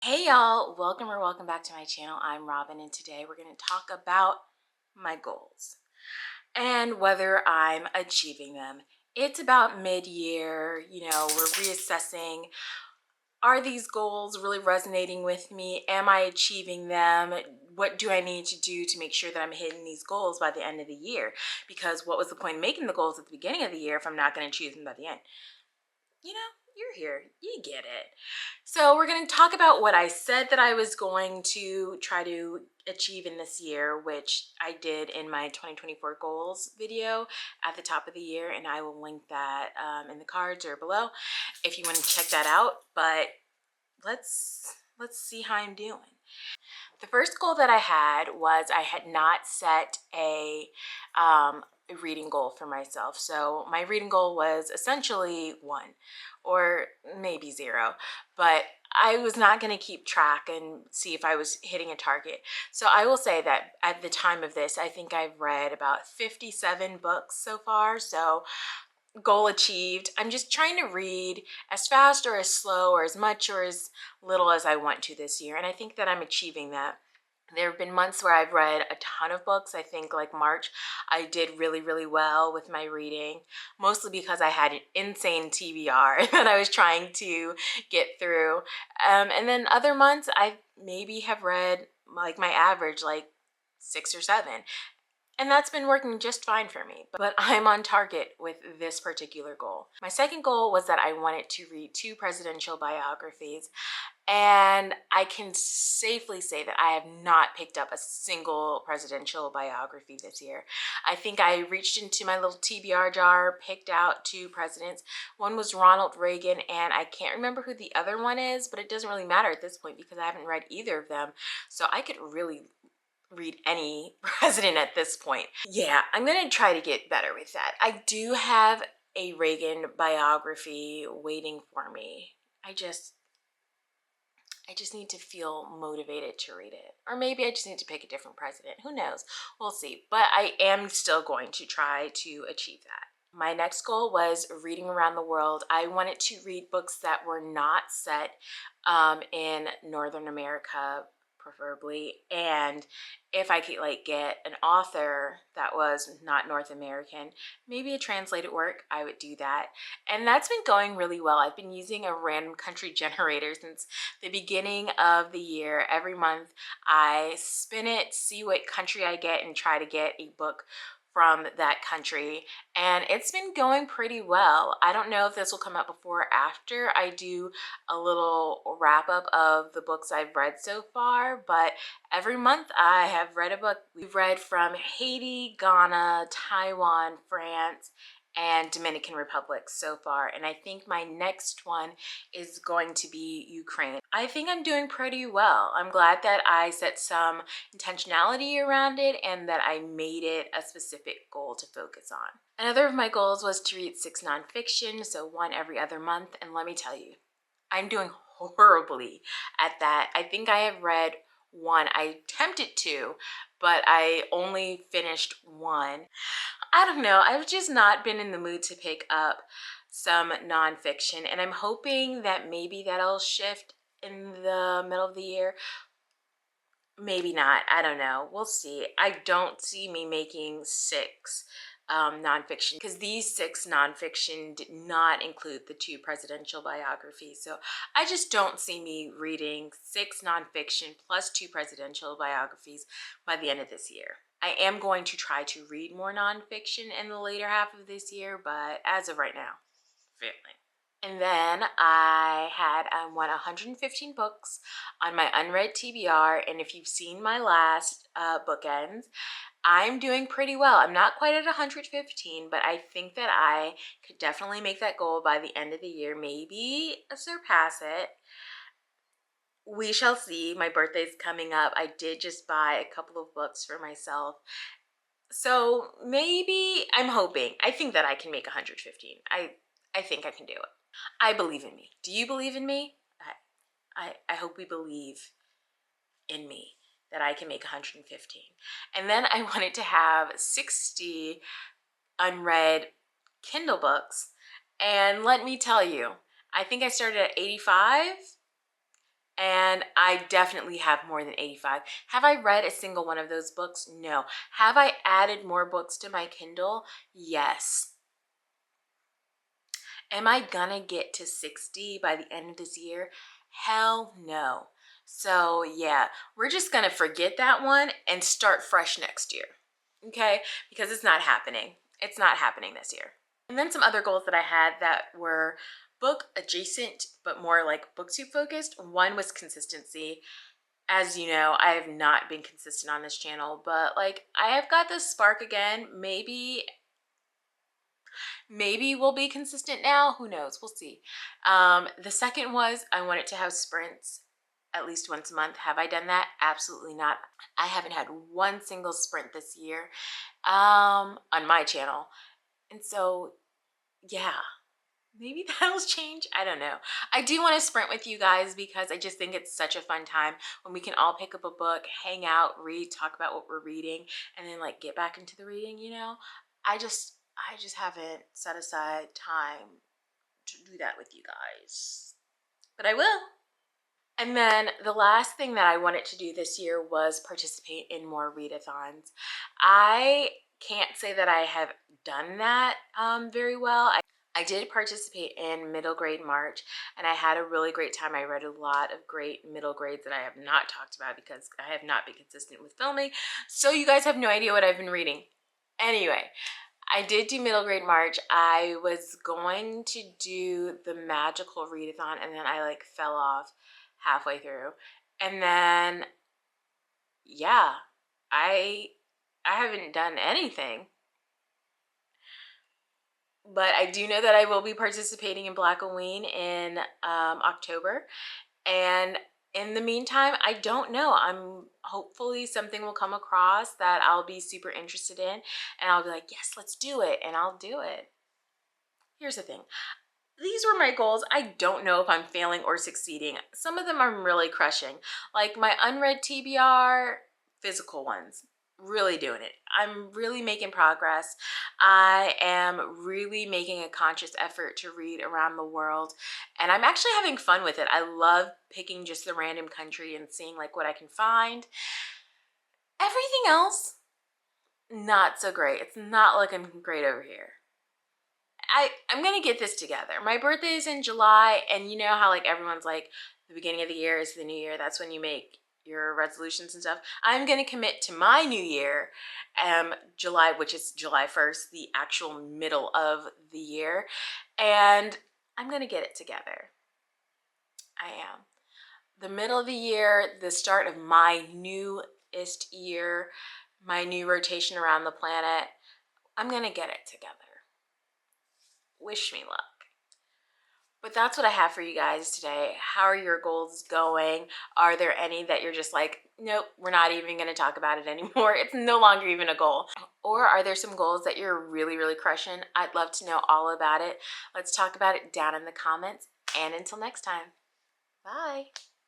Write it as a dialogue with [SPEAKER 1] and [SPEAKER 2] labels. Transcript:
[SPEAKER 1] Hey y'all, welcome back to my channel. I'm Robin and today we're going to talk about my goals and whether I'm achieving them. It's about mid-year, we're reassessing. Are these goals really resonating with me? Am I achieving them? What do I need to do to make sure that I'm hitting these goals by the end of the year? Because what was the point of making the goals at the beginning of the year if I'm not going to achieve them by the end? You're here, you get it. So we're going to talk about what I said that I was going to try to achieve in this year, which I did in my 2024 goals video at the top of the year, and I will link that in the cards or below if you want to check that out. But let's see how I'm doing. The first goal that I had was I had not set a reading goal for myself. So my reading goal was essentially 1 or maybe 0, but I was not going to keep track and see if I was hitting a target. So I will say that at the time of this, I think I've read about 57 books so far. So goal achieved. I'm just trying to read as fast or as slow or as much or as little as I want to this year. And I think that I'm achieving that. There have been months where I've read a ton of books. I think like March, I did really well with my reading, mostly because I had an insane TBR that I was trying to get through. And then other months, I maybe have read like my average, like 6 or 7. And that's been working just fine for me, but I'm on target with this particular goal. My second goal was that I wanted to read 2 presidential biographies, and I can safely say that I have not picked up a single presidential biography this year. I think I reached into my little TBR jar, picked out 2 presidents. One was Ronald Reagan, and I can't remember who the other one is, but it doesn't really matter at this point because I haven't read either of them. So I could really read any president at this point. Yeah, I'm gonna try to get better with that. I do have a Reagan biography waiting for me. I just need to feel motivated to read it. Or maybe I just need to pick a different president. Who knows? We'll see. But I am still going to try to achieve that. My next goal was reading around the world. I wanted to read books that were not set in Northern America, preferably, and if I could like get an author that was not North American, maybe a translated work, I would do that. And that's been going really well. I've been using a random country generator since the beginning of the year. Every month I spin it, see what country I get, and try to get a book from that country, and it's been going pretty well. I don't know if this will come out before or after I do a little wrap up of the books I've read so far, but every month I have read a book. We've read from Haiti, Ghana, Taiwan, France, and Dominican Republic so far, and I think my next one is going to be Ukraine. I think I'm doing pretty well. I'm glad that I set some intentionality around it and that I made it a specific goal to focus on. Another of my goals was to read 6 nonfiction, so 1 every other month, and let me tell you, I'm doing horribly at that. I think I have read 1. I attempted to, but I only finished 1. I don't know. I've just not been in the mood to pick up some nonfiction, and I'm hoping that maybe that'll shift in the middle of the year. Maybe not. I don't know. We'll see. I don't see me making 6 nonfiction because these 6 nonfiction did not include the 2 presidential biographies. So I just don't see me reading 6 nonfiction plus 2 presidential biographies by the end of this year. I am going to try to read more nonfiction in the later half of this year, but as of right now, failing. And then I had won 115 books on my unread TBR, and if you've seen my last bookends, I'm doing pretty well. I'm not quite at 115, but I think that I could definitely make that goal by the end of the year, maybe surpass it. We shall see. My birthday's coming up. I did just buy a couple of books for myself. So maybe, I'm hoping, I think that I can make 115. I think I can do it. I believe in me. Do you believe in me? I hope we believe in me that I can make 115. And then I wanted to have 60 unread Kindle books. And let me tell you, I think I started at 85 and I definitely have more than 85. Have I read a single one of those books? No. Have I added more books to my Kindle? Yes. Am I gonna get to 60 by the end of this year? Hell no. So yeah, we're just gonna forget that one and start fresh next year, okay? Because it's not happening. It's not happening this year. And then some other goals that I had that were book adjacent, but more like booktube focused. One was consistency. As you know, I have not been consistent on this channel, but like I have got this spark again. Maybe we'll be consistent now. Who knows? We'll see. The second was I wanted to have sprints at least once a month. Have I done that? Absolutely not. I haven't had one single sprint this year on my channel. And so, yeah, maybe that'll change. I don't know. I do want to sprint with you guys because I just think it's such a fun time when we can all pick up a book, hang out, read, talk about what we're reading, and then like get back into the reading, you know? I just haven't set aside time to do that with you guys, but I will. And then the last thing that I wanted to do this year was participate in more readathons. I can't say that I have done that very well. I did participate in middle grade March, and I had a really great time. I read a lot of great middle grades that I have not talked about because I have not been consistent with filming. So you guys have no idea what I've been reading. Anyway, I did do middle grade March. I was going to do the magical readathon, and then I like fell off halfway through. And then, yeah, I haven't done anything. But I do know that I will be participating in Black Halloween in October. And in the meantime, I don't know. Hopefully something will come across that I'll be super interested in, and I'll be like, yes, let's do it, and I'll do it. Here's the thing. These were my goals. I don't know if I'm failing or succeeding. Some of them I'm really crushing. Like my unread TBR, physical ones. Really doing it. I'm really making progress. I am really making a conscious effort to read around the world, and I'm actually having fun with it. I love picking just the random country and seeing like what I can find. Everything else, not so great. It's not looking great over here. I'm gonna get this together. My birthday is in July, and you know how like everyone's like the beginning of the year is the new year. That's when you make your resolutions and stuff. I'm gonna commit to my new year, July, which is July 1st, the actual middle of the year, and I'm gonna get it together. I am. The middle of the year, the start of my newest year, my new rotation around the planet, I'm gonna get it together. Wish me luck. But that's what I have for you guys today. How are your goals going? Are there any that you're just like, nope, we're not even gonna talk about it anymore. It's no longer even a goal. Or are there some goals that you're really, really crushing? I'd love to know all about it. Let's talk about it down in the comments. And until next time, bye.